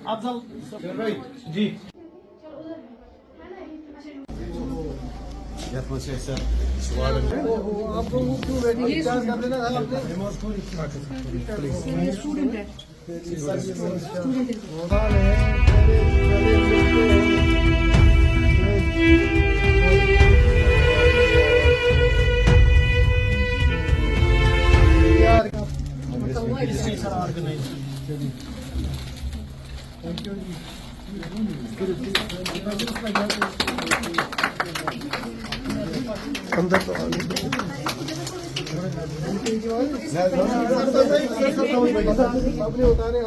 افضل جی یتھ منٛز چھِ أسۍ سوالن آپ لوگوں کیوں ویٹنگ چارج کر دینا تھا اندر تو اپنے اتارے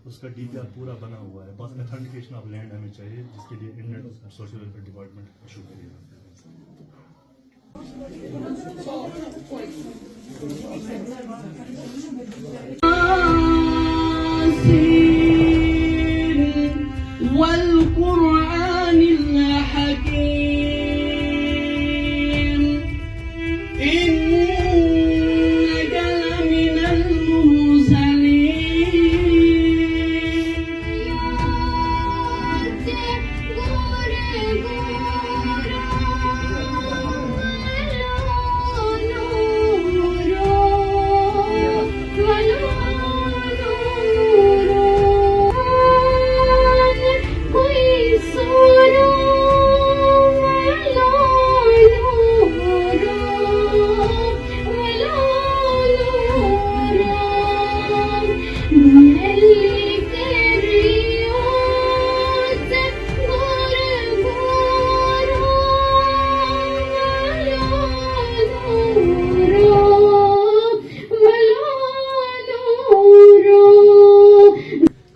اس کا ڈی پی آر پورا بنا ہوا ہے، بس اتھینٹیکیشن آف لینڈ ہمیں چاہیے، جس کے لیے Indian social welfare department issue کرے گا. والقرآن الحكيم إنك لمن المرسلين.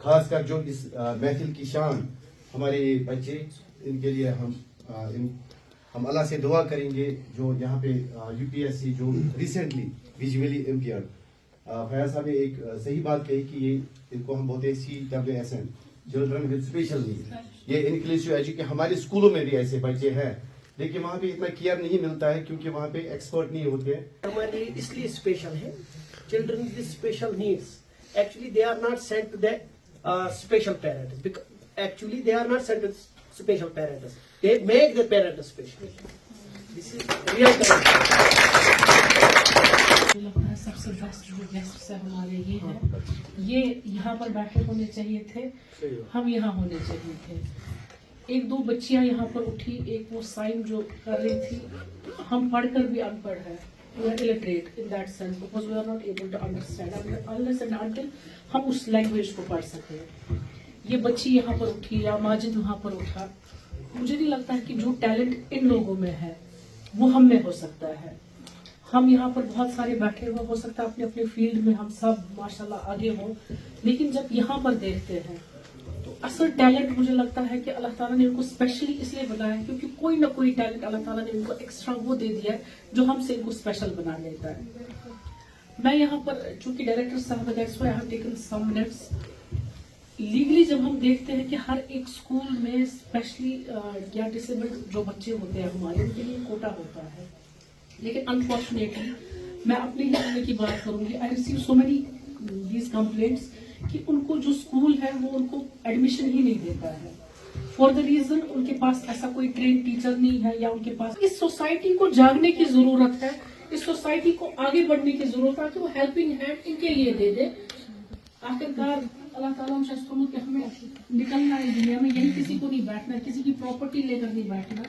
خاص کر جو اس محفل کی شان ہمارے بچے، ان کے لیے ہم اللہ سے دعا کریں گے. جو یہاں پہ یو پی ایس سی جو ریسنٹلی ویژولی امپیئرڈ فیاض صاحب نے ایک صحیح بات کہی کہ یہ ان کو ہم بولتے ہیں CWSN children with special need. یہ انکلوسیو ایجوکیشن ہمارے اسکولوں میں بھی ایسے بچے ہیں، لیکن وہاں پہ اتنا کیئر نہیں ملتا ہے کیونکہ وہاں پہ ایکسپرٹ نہیں ہوتے. ہمارے لیے اس لیے اسپیشل ہے children with special needs. Actually they are not sent to the special parents. Actually, they are not sent to special parents. They make the parents special. This is real parents. سب سے best جو guest ہے ہمارے یہ ہے، یہ یہاں پر بیٹھے ہونے چاہیے تھے، ہم یہاں ہونے چاہیے تھے. ایک دو بچیاں یہاں پر اٹھی، ایک وہ سائن جو کر رہی تھی، ہم پڑھ کر بھی ان پڑھ ہے. We are illiterate in that sense because we are not able to understand unless and until ہم اس لینگویج کو پڑھ سکیں. یہ بچی یہاں پر اٹھی یا ماجد وہاں پر اٹھا، مجھے نہیں لگتا ہے کہ جو ٹیلنٹ ان لوگوں میں ہے وہ ہم میں ہو سکتا ہے. ہم یہاں پر بہت سارے بیٹھے ہوئے ہو سکتا ہے اپنے اپنے فیلڈ میں ہم سب ماشاءاللہ آگے ہوں، لیکن جب یہاں پر دیکھتے ہیں تو اصل ٹیلنٹ مجھے لگتا ہے کہ اللہ تعالیٰ نے ان کو اسپیشلی اس لیے بنایا ہے کیونکہ کوئی نہ کوئی ٹیلنٹ اللہ تعالیٰ نے ان کو ایکسٹرا وہ دے دیا ہے جو ہم سے ان کو اسپیشل بنا لیتا ہے. میں یہاں پر چونکہ ڈائریکٹر صاحب لیگلی جب ہم دیکھتے ہیں کہ ہر ایک اسکول میں اسپیشلی یا ڈسیبلڈ جو بچے ہوتے ہیں ہمارے ان کے لیے کوٹا ہوتا ہے، لیکن انفارچونیٹلی میں اپنے لیے کی بات کروں گی. I receive so many these complaints کہ ان کو جو اسکول ہے وہ ان کو ایڈمیشن ہی نہیں دیتا ہے فار دا ریزن ان کے پاس ایسا کوئی ٹرین ٹیچر نہیں ہے یا ان کے پاس. اس سوسائٹی کو جاگنے کی ضرورت ہے، اس سوسائٹی کو آگے بڑھنے کی ضرورت ہے کہ وہ ہیلپنگ ہینڈ ان کے لیے دے دے. آخرکار اللہ تعالیٰ کہ ہمیں نکلنا ہے دنیا میں، یہی کسی کو نہیں بیٹھنا، کسی کی پراپرٹی لے کر نہیں بیٹھنا.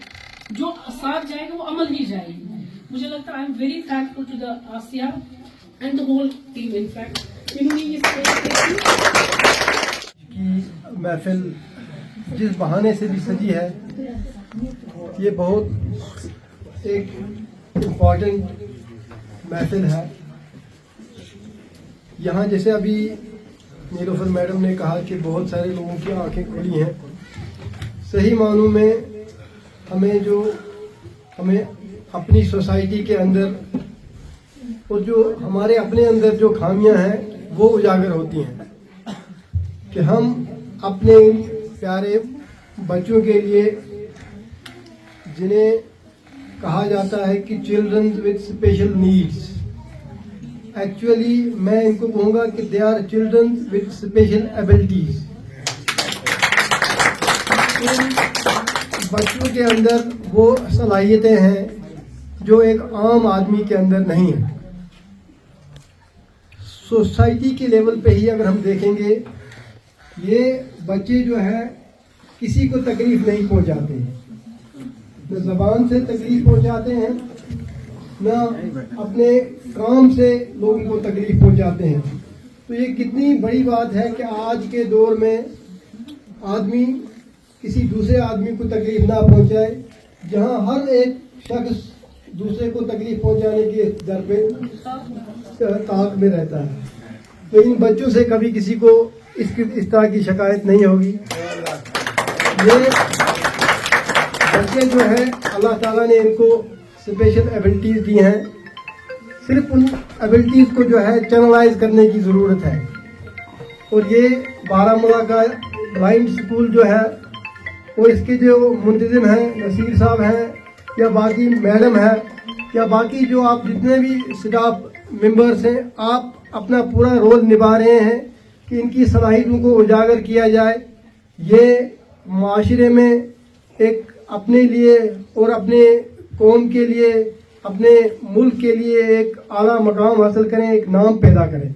जो साथ जाएगा वो अमल ही जाएगी. मुझे लगता है I am very thankful to the Aasia and the whole team. In fact इन्होंने ये की महफिल जिस बहाने से भी सजी है, ये बहुत एक इम्पॉर्टेंट महफिल है. यहाँ जैसे अभी नीलोफर मैडम ने कहा कि बहुत सारे लोगों की आंखें खुली हैं. सही मानों में हमें अपनी सोसाइटी के अंदर और जो हमारे अपने अंदर जो खामियां हैं वो उजागर होती हैं कि हम अपने प्यारे बच्चों के लिए, जिन्हें कहा जाता है कि children with special needs, actually मैं इनको कहूँगा कि they are children with special abilities. बच्चों के अंदर वो सलाहियतें हैं जो एक आम आदमी के अंदर नहीं है. सोसाइटी के लेवल पे ही अगर हम देखेंगे, ये बच्चे जो है किसी को तकलीफ नहीं पहुंचाते हैं, न ज़बान से तकलीफ पहुंचाते हैं, न अपने काम से लोगों को तकलीफ पहुंचाते हैं. तो ये कितनी बड़ी बात है कि आज के दौर में आदमी किसी दूसरे आदमी को तकलीफ ना पहुंचाए, जहां हर एक शख्स दूसरे को तकलीफ पहुंचाने के दर पे ताक में रहता है. तो इन बच्चों से कभी किसी को इस तरह की शिकायत नहीं होगी. ये बच्चे जो है अल्लाह ताला ने इनको स्पेशल एबिलिटीज दी हैं. सिर्फ उन एबिलिटीज को जो है चैनलाइज करने की ज़रूरत है. और ये बारामूला का ब्लाइंड स्कूल जो है वो इसके जो मुंतज़िम हैं, नसीर साहब हैं या बाकी मैडम है या बाकी जो आप जितने भी स्टाफ मेंबर्स हैं, आप अपना पूरा रोल निभा रहे हैं कि इनकी सलाहियतों को उजागर किया जाए. ये माशरे में एक अपने लिए और अपने कौम के लिए, अपने मुल्क के लिए एक आला मकाम हासिल करें, एक नाम पैदा करें.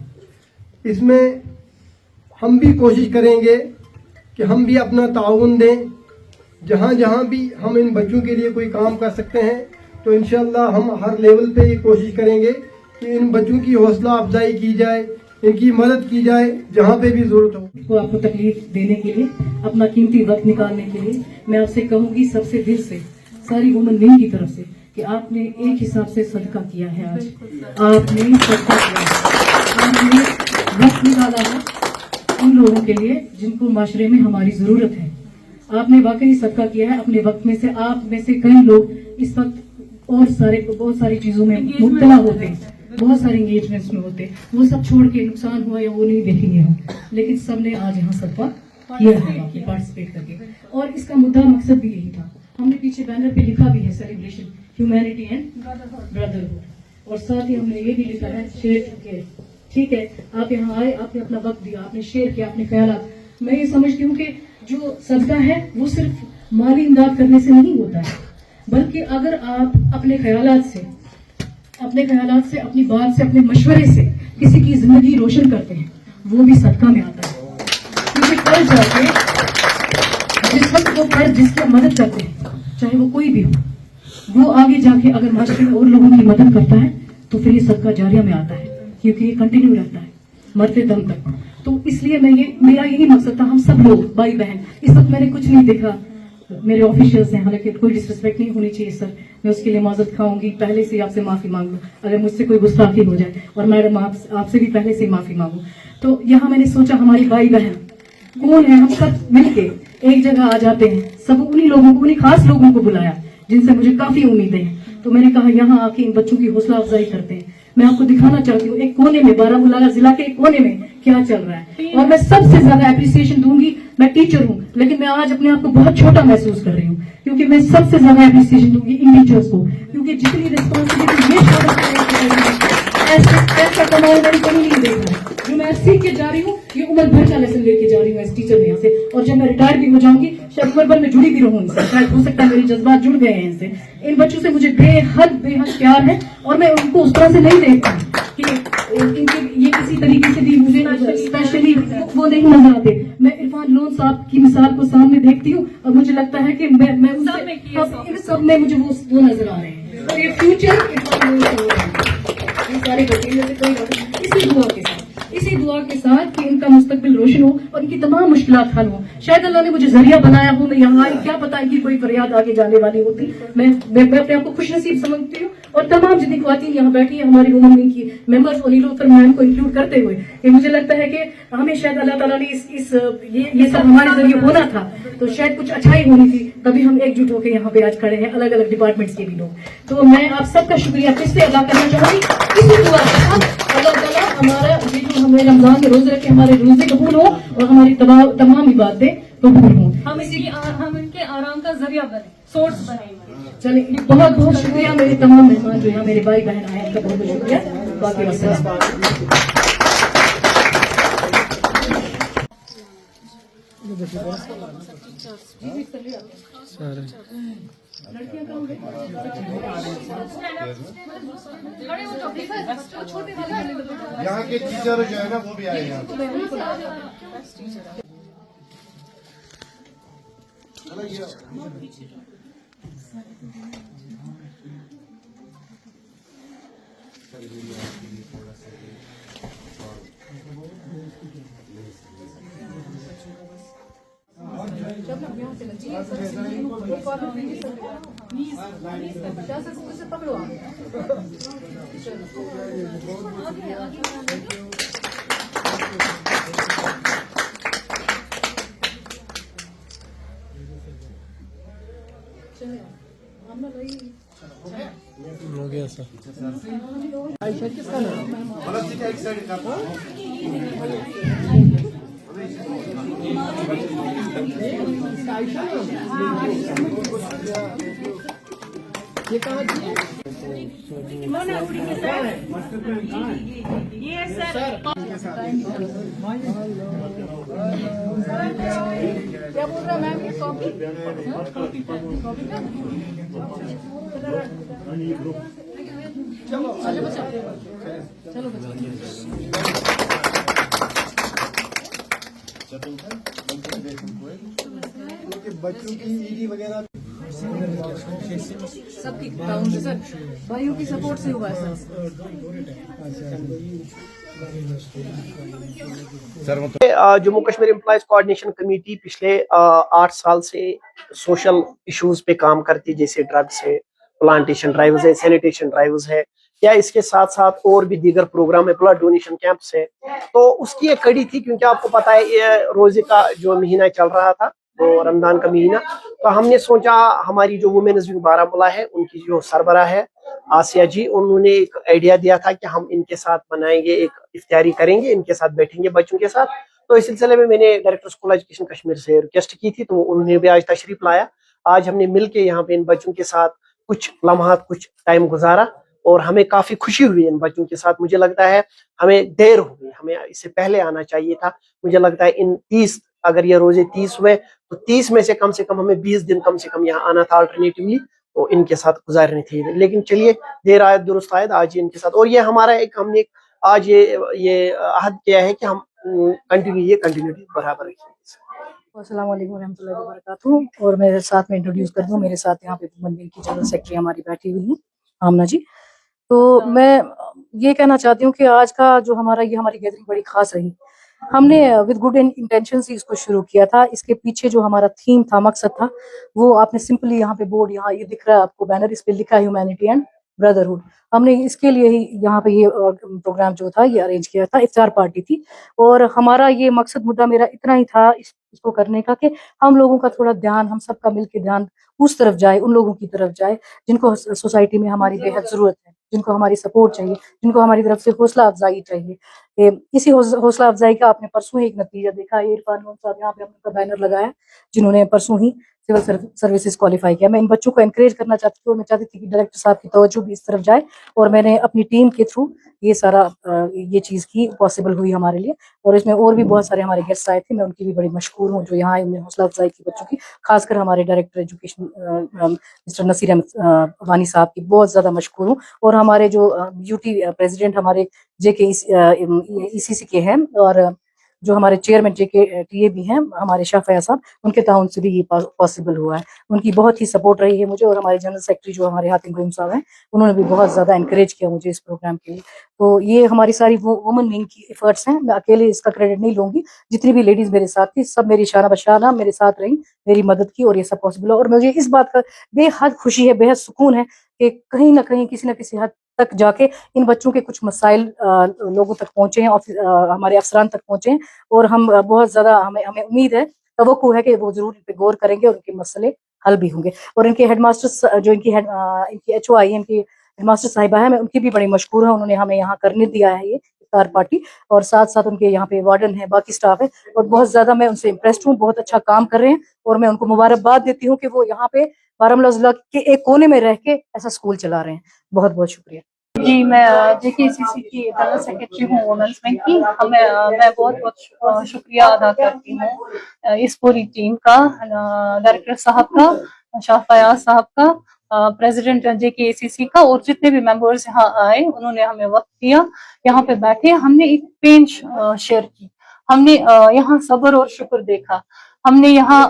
इसमें हम भी कोशिश करेंगे कि हम भी अपना ताउन दें. जहाँ जहाँ भी हम इन बच्चों के लिए कोई काम कर सकते हैं तो इंशाअल्लाह हम हर लेवल पे ये कोशिश करेंगे कि इन बच्चों की हौसला अफजाई की जाए, इनकी मदद की जाए जहाँ पे भी जरूरत हो. को आपको तकलीफ देने के लिए, अपना कीमती वक्त निकालने के लिए मैं आपसे कहूंगी सबसे दिल से, सारी वुमन विंग की तरफ से, कि आपने एक हिसाब से सदका किया है. आज आपने सदका किया है, आपने वक्त निकाला है उन लोगों के लिए जिनको माशरे में हमारी जरूरत है. आपने वाकई सदका किया है अपने वक्त में से. आप में से कई लोग इस वक्त और बहुत सारी चीजों में मुब्तला होते हैं, बहुत सारे एंगेजमेंट्स में होते, वो सब छोड़ के नुकसान हुआ या वो नहीं देखेंगे हम, लेकिन सबने आज यहाँ सदका किया है आपने पार्टिसिपेट करके. और इसका मुद्दा मकसद भी यही था. हमने पीछे बैनर पे लिखा भी है सेलिब्रेशन ह्यूमैनिटी एंड ब्रदरहुड, और साथ ही हमने ये भी लिखा है शेयर के. ठीक है, आप यहाँ आए, आपने अपना वक्त दिया, आपने शेयर किया अपने ख्यालात. मैं ये समझती हूँ कि जो सदका है वो सिर्फ माली इमदाद करने से नहीं होता है, बल्कि अगर आप अपने ख्यालात से, अपनी बात से, अपने मशवरे से किसी की जिंदगी रोशन करते हैं, वो भी सदका में आता है. क्योंकि कल जाके जिस वक्त वो फर्ज जिसकी मदद करते हैं, चाहे वो कोई भी हो, वो आगे जाके अगर माशरे में और लोगों की मदद करता है तो फिर ये सदका जारिया में आता है, क्योंकि ये कंटिन्यू रहता है मरते दम तक. तो इसलिए मेरा यही मकसद था, हम सब लोग भाई बहन. इस वक्त मैंने कुछ नहीं देखा, मेरे ऑफिशियल्स हैं, हालांकि कोई डिसरिस्पेक्ट नहीं होनी चाहिए सर, मैं उसके लिए माजरत खाऊंगी, पहले से आपसे माफी मांगू अगर मुझसे कोई गुस्ताखी हो जाए, और मैडम आपसे भी पहले से माफी मांगू. तो यहाँ मैंने सोचा हमारी भाई बहन कौन है, हम सब मिलके एक जगह आ जाते हैं. सब उन्हीं लोगों को, उन्हीं खास लोगों को बुलाया जिनसे मुझे काफी उम्मीदें हैं. तो मैंने कहा यहाँ आके इन बच्चों की हौसला अफजाई करते हैं. मैं आपको दिखाना चाहती हूँ एक कोने में, बारामूला जिला के एक कोने में क्या चल रहा है. और मैं सबसे ज्यादा एप्रिसिएशन दूंगी, मैं टीचर हूँ लेकिन मैं आज अपने आप को बहुत छोटा महसूस कर रही हूँ, क्योंकि मैं सबसे ज्यादा एप्रिसिएशन दूंगी इन टीचर्स को, क्योंकि जितनी रिस्पॉन्सिबिलिटी ये ऐसा कमाल मैंने कहीं नहीं देखा है. जो मैं सीख के जा रही हूँ, ये उम्र भर का लेसन लेके जा रही हूँ इस टीचर में यहाँ से. और जब मैं रिटायर भी हो जाऊंगी, शायद उम्र भर में जुड़ी भी रहूँ इनसे, शायद हो सकता है मेरे जज्बात जुड़ गए हैं इनसे. इन बच्चों से मुझे बेहद प्यार है, और मैं उनको उस तरह से नहीं देखता कि इनके ये किसी तरीके से भी मुझे स्पेशली वो नहीं नजर आते. मैं इरफान लोन साहब की मिसाल को सामने देखती हूँ और मुझे लगता है कि मैं इन सब में मुझे वो नजर आ रहे हैं। और ये फ्यूचर ये सारे बच्चे में से कोई इसी दुआ के साथ कि इनका मुस्तकबिल रोशन हो और इनकी तमाम मुश्किलात हल हो। शायद अल्लाह ने मुझे जरिया बनाया हो, मैं यहाँ आई, क्या पता इनकी कोई फरियाद आगे जाने वाली होती। मैं अपने आप को खुश नसीब समझती हूँ और तमाम जितनी ख्वातीन यहाँ बैठी हैं हमारी वुमन विंग की मेंबर्स और नीलोत्तर मैम को इंक्लूड करते हुए, कि मुझे लगता है कि हमें शायद अल्लाह ताला ने ये सब हमारे जरिए होना था, तो शायद कुछ अच्छाई होनी थी, तभी हम एकजुट होकर यहाँ पे आज खड़े हैं, अलग अलग डिपार्टमेंट्स के भी लोग। तो मैं आप सबका शुक्रिया फिर से अदा करना चाहूंगी। इसी दुआ के साथ अल्लाह ताला हमारा ये जो हमें रमजान के रोजे रखे हमारे रोजे कबूल हो और हमारी तमाम इबादतें कबूल हो, हम इनके आराम का जरिया बने, सोर्स बने। चलिए बहुत बहुत शुक्रिया मेरे तमाम मेहमान जो यहाँ मेरे भाई बहन आए हैं, उनका बहुत बहुत शुक्रिया। बाकी यहाँ के टीचर जो है ना वो भी आए हैं। हो गया सर। ये कहाँ क्या बोल रहा है मैम? ये कॉपी चलो बच्चों की ईडी वगैरह सबकी सर भाइयों की सपोर्ट से हुआ है sir. Jammu Kashmir employees coordination committee पिछले 8 साल से सोशल इश्यूज पे काम करती है, जैसे ड्रग्स है, प्लांटेशन ड्राइव्स है, सैनिटेशन ड्राइव्स है, या इसके साथ साथ और भी दीगर प्रोग्राम है, ब्लड डोनेशन कैंप्स है। तो उसकी एक कड़ी थी, क्योंकि आपको पता है ये रोजे का जो महीना चल रहा था, तो रमजान का महीना, तो हमने सोचा हमारी जो वुमेन्स विंग बारामूला है उनकी जो सरबराह है आसिया जी, उन्होंने एक आइडिया दिया था कि हम इनके साथ बनाएंगे, एक इफ्तारी करेंगे, इनके साथ बैठेंगे बच्चों के साथ। तो इस सिलसिले में मैंने डायरेक्टर स्कूल एजुकेशन कश्मीर से रिक्वेस्ट की थी, तो उन्होंने भी आज तशरीफ लाया। आज हमने मिलके यहाँ पे इन बच्चों के साथ कुछ लम्हात, कुछ टाइम गुजारा और हमें काफी खुशी हुई इन बच्चों के साथ। मुझे लगता है हमें देर हो गई, हमें इससे पहले आना चाहिए था। मुझे लगता है इन 30 अगर ये रोजे 30 हुए तो 30 में से कम हमें 20 दिन कम से कम यहाँ आना था अल्टरनेटिवली, तो इनके साथ गुजारनी थी। लेकिन चलिए देर आयत दुरुस्त आयत, आज इनके साथ। और ये हमारा एक हमने आज ये अहद किया है कि हम कंटिन्यूटी बराबर रखेंगे। अस्सलाम वालेकुम रहमतुल्लाहि व बरकातहू। और मेरे साथ में इंट्रोड्यूस कर दूं, मेरे साथ यहाँ पे वुमेन विंग की जनरल सेक्रेटरी हमारी बैठी हुई हैं आमना जी। तो मैं ये कहना चाहती हूँ कि आज का जो हमारी गैदरिंग बड़ी खास रही। हमने विद गुड इंटेंशन से इसको शुरू किया था। इसके पीछे जो हमारा थीम था, मकसद था, वो आपने सिंपली यहाँ पे बोर्ड, यहाँ ये दिख रहा है आपको बैनर, इस पे लिखा है ह्यूमैनिटी एंड ब्रदरहुड। हमने इसके लिए ही यहाँ पे ये प्रोग्राम जो था ये अरेंज किया था। इफ्तार पार्टी थी और हमारा ये मकसद मुद्दा मेरा इतना ही था इसको करने का कि हम लोगों का थोड़ा ध्यान, हम सबका मिलकर ध्यान उस तरफ जाए, उन लोगों की तरफ जाए जिनको सोसाइटी में हमारी बेहद जरूरत है, जिनको हमारी सपोर्ट चाहिए, जिनको हमारी तरफ से हौसला अफजाई चाहिए। इसी हौसला अफजाई का आपने परसों ही एक नतीजा देखा। इरफान साहब यहाँ पे अपना बैनर लगाया, जिन्होंने परसों ही सिविल सर्विसेज क्वालिफाई किया। मैं इन बच्चों को एनकरेज करना चाहती थी और मैं चाहती थी कि डायरेक्टर साहब की तवज्जो भी इस तरफ जाए, और मैंने अपनी टीम के थ्रू ये सारा ये चीज की पॉसिबल हुई हमारे लिए। और इसमें और भी बहुत सारे हमारे गेस्ट आए थे, मैं उनकी भी बड़ी मशहूर हूँ जो यहाँ आए, उन्हें हौसला अफजाई की बच्चों की, खासकर हमारे director education mister Naseer Ahmed Wani साहब की बहुत ज्यादा मशहूर हूँ। और हमारे जो यूटी प्रेसिडेंट हमारे जेके ईसीसी के हैं, और जो हमारे चेयरमैन JKTA भी हैं हमारे शाह फयाज साहब, उनके ताउन से भी ये पॉसिबल हुआ है। उनकी बहुत ही सपोर्ट रही है मुझे, और हमारे जनरल सेक्रेटरी जो हमारे हातिम करीम साहब हैं, उन्होंने भी बहुत ज़्यादा इनकरेज किया मुझे इस प्रोग्राम के लिए। तो ये हमारी सारी वुमेन विंग की एफर्ट्स हैं, मैं अकेले इसका क्रेडिट नहीं लूँगी। जितनी भी लेडीज़ मेरे साथ थी, सब मेरी शाना बशाना मेरे साथ रहीं, मेरी मदद की, और ये सब पॉसिबल है। और मुझे इस बात का बेहद खुशी है, बेहद सुकून है कि कहीं ना कहीं किसी न किसी हद तक जाके इन बच्चों के कुछ मसाइल लोगों तक पहुँचे हैं, हमारे अफसरान तक पहुँचे हैं, और हम बहुत ज़्यादा हमें उम्मीद है, तवक्को है कि वो ज़रूर इन पे गौर करेंगे और उनके मसले हल भी होंगे। और इनके हेडमास्टर्स जो इनकी HOI है, इनकी हेडमास्टर साहिबा है, मैं उनकी भी बड़ी मशहूर हूँ। उन्होंने हमें यहाँ करने दिया है ये इफ्तार पार्टी, और साथ साथ उनके यहाँ पे वार्डन है, बाकी स्टाफ है, और बहुत ज़्यादा मैं उनसे इम्प्रेस्ड हूँ। बहुत अच्छा काम कर रहे हैं, और मैं उनको मुबारकबाद देती हूँ कि वो यहाँ पे बारामूला जिला के एक कोने में रह के ऐसा स्कूल चला रहे हैं। बहुत बहुत शुक्रिया जी। मैं JKCC की जनरल सेक्रेटरी हूँ वुमेन्स विंग की। मैं बहुत बहुत शुक्रिया अदा करती हूँ इस पूरी टीम का, डायरेक्टर साहब का, शाह फयाज साहब का, प्रेसिडेंट JKCC का, और जितने भी मेंबर्स यहाँ आए, उन्होंने हमें वक्त दिया, यहाँ पे बैठे, हमने एक पेन शेयर की, हमने यहाँ सब्र और शुक्र देखा, हमने यहाँ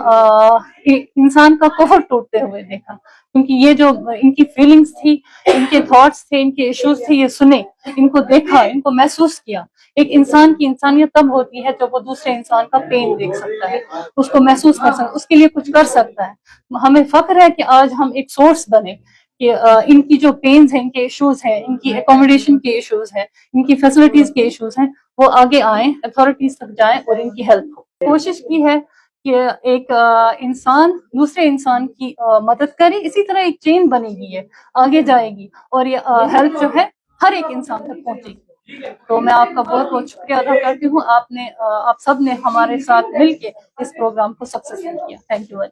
एक इंसान का कहर टूटते हुए देखा, क्योंकि ये जो इनकी फीलिंग्स थी, इनके थॉट्स थे, इनके इश्यूज थे, ये सुने, इनको देखा, इनको महसूस किया। एक इंसान की इंसानियत तब होती है जब वो दूसरे इंसान का पेन देख सकता है, उसको महसूस कर सकता है, उसके लिए कुछ कर सकता है। हमें फख्र है कि आज हम एक सोर्स बने कि इनकी जो पेन्स हैं, इनके इश्यूज हैं, इनकी एकोमोडेशन के इश्यूज हैं, इनकी फैसिलिटीज के इश्यूज हैं, वो आगे आए, अथॉरिटीज तक जाएं और इनकी हेल्प हो। कोशिश की है कि एक इंसान दूसरे इंसान की मदद करे, इसी तरह एक चेन बनेगी, ये आगे जाएगी, और ये हेल्प जो है हर एक इंसान तक पहुंचेगी। तो मैं आपका बहुत बहुत शुक्रिया अदा करती हूँ। आप सब ने हमारे साथ मिलके इस प्रोग्राम को सक्सेसफुल किया। Thank you.